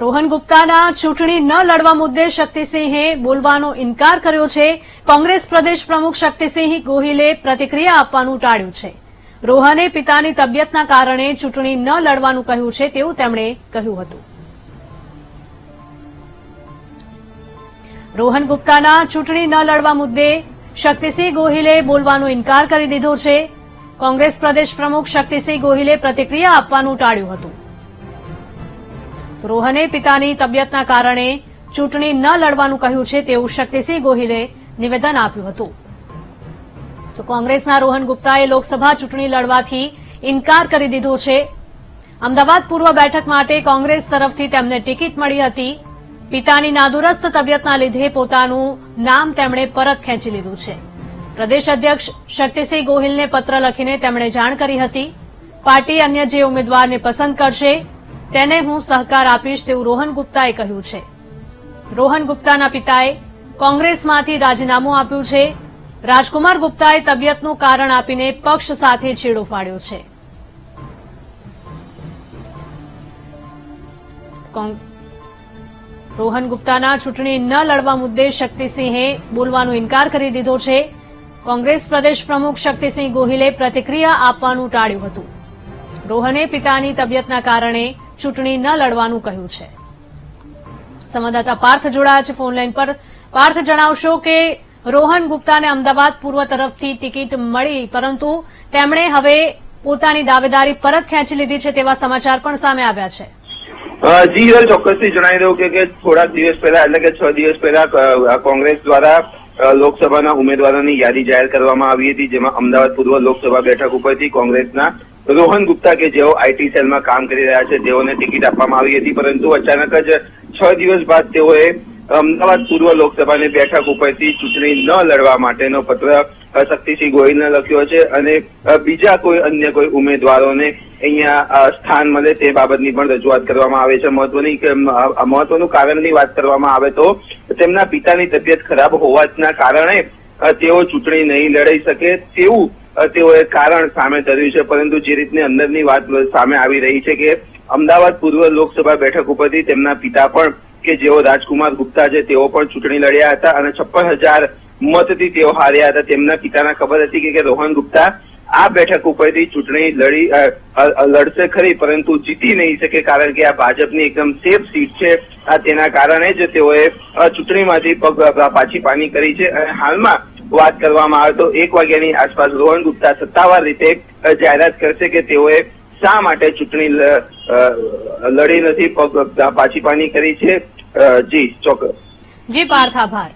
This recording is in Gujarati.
રોહન ગુપ્તાના ચૂંટણી ન લડવા મુદ્દે શક્તિસિંહે બોલવાનો ઇનકાર કર્યો છે। કોંગ્રેસ પ્રદેશ પ્રમુખ શક્તિસિંહ ગોહિલે પ્રતિક્રિયા આપવાનું ટાળ્યું છે। રોહને પિતાની તબિયતના કારણે ચૂંટણી ન લડવાનું કહ્યું છે તેવું તેમણે કહ્યું હતું। રોહન ગુપ્તાના ચૂંટણી ન લડવા મુદ્દે શક્તિસિંહ ગોહિલે બોલવાનો ઇનકાર કરી દીધો છે। કોંગ્રેસ પ્રદેશ પ્રમુખ શક્તિસિંહ ગોહિલે પ્રતિક્રિયા આપવાનું ટાળ્યું હતું। તો રોહને પિતાની તબિયતના કારણે ચૂંટણી ન લડવાનું કહ્યું છે તેવું શક્તિસિંહ ગોહિલે નિવેદન આપ્યું હતું। તો કોંગ્રેસના રોહન ગુપ્તાએ લોકસભા ચૂંટણી લડવાથી ઇનકાર કરી દીધો છે। અમદાવાદ પૂર્વ બેઠક માટે કોંગ્રેસ તરફથી તેમને ટિકિટ મળી હતી। પિતાની નાદુરસ્ત તબિયતના લીધે પોતાનું નામ તેમણે પરત ખેંચી લીધું છે। પ્રદેશ અધ્યક્ષ શક્તિસિંહ ગોહિલને પત્ર લખીને તેમણે જાણ કરી હતી। પાર્ટી અન્ય જે ઉમેદવારને પસંદ કરશે તેને હું સહકાર આપીશ તેવું રોહન ગુપ્તાએ કહ્યું છે। રોહન ગુપ્તાના પિતાએ કોંગ્રેસમાંથી રાજીનામું આપ્યું છે। રાજકુમાર ગુપ્તાએ તબિયતનું કારણ આપીને પક્ષ સાથે છેડો ફાડ્યો છે। રોહન ગુપ્તાના ચૂંટણી ન લડવા મુદ્દે શક્તિસિંહે બોલવાનો ઇનકાર કરી દીધો છે। કોંગ્રેસ પ્રદેશ પ્રમુખ શક્તિસિંહ ગોહિલે પ્રતિક્રિયા આપવાનું ટાળ્યું હતું। રોહને પિતાની તબિયતના કારણે ચૂંટણી ન લડવાનું કહ્યું છે। સંવાદદાતા પાર્થ જોડાયા છે ફોનલાઈન પર। પાર્થ, જણાવશો કે રોહન ગુપ્તાને અમદાવાદ પૂર્વ તરફથી ટિકિટ મળી, પરંતુ તેમણે હવે પોતાની દાવેદારી પરત ખેંચી લીધી છે તેવા સમાચાર પણ સામે આવ્યા છે। જી ચોક્કસથી જણાવી દઉં કે થોડા દિવસ પહેલા એટલે કે 6 દિવસ પહેલા કોંગ્રેસ દ્વારા લોકસભાના ઉમેદવારોની યાદી જાહેર કરવામાં આવી હતી, જેમાં અમદાવાદ પૂર્વ લોકસભા બેઠક ઉપરથી કોંગ્રેસના રોહન ગુપ્તા કે જેઓ આઈટી સેલમાં કામ કરી રહ્યા છે તેઓને ટિકિટ આપવામાં આવી હતી, પરંતુ અચાનક જ 6 દિવસ બાદ તેઓએ અમદાવાદ પૂર્વ લોકસભાની બેઠક ઉપરથી ચૂંટણી ન લડવા માટેનો પત્ર શક્તિસિંહ ગોહિલને લખ્યો છે અને બીજા કોઈ અન્ય કોઈ ઉમેદવારોને અહીંયા સ્થાન મળે તે બાબતની પણ રજૂઆત કરવામાં આવે છે। મહત્વનું કારણની વાત કરવામાં આવે તો તેમના પિતાની તબિયત ખરાબ હોવાના કારણે તેઓ ચૂંટણી નહીં લડાઈ શકે તેવું તેઓએ કારણ સામે ધર્યું છે, પરંતુ જે રીતની અંદરની વાત સામે આવી રહી છે કે અમદાવાદ પૂર્વ લોકસભા બેઠક ઉપરથી તેમના પિતા પણ કે જેઓ રાજકુમાર ગુપ્તા છે તેઓ પણ ચૂંટણી લડ્યા હતા અને 56,000 મતથી તેઓ હાર્યા હતા। તેમના પિતાને ખબર હતી કે રોહન ગુપ્તા આ બેઠક ઉપરથી ચૂંટણી લડશે ખરી, પરંતુ જીતી નહીં શકે, કારણ કે આ ભાજપની એકદમ સેફ સીટ છે। તેના કારણે જ તેઓએ ચૂંટણીમાંથી પગ પાછી પાની કરી છે અને હાલમાં વાત કરવામાં આવે તો 1 વાગ્યાની આસપાસ રોહન ગુપ્તા સત્તાવાર રીતે જાહેરાત કરશે કે તેઓએ શા માટે ચૂંટણી લડી નથી, પગ પાછી પાની કરી છે। જી ચોક્કસ। જી પાર્થ, આભાર।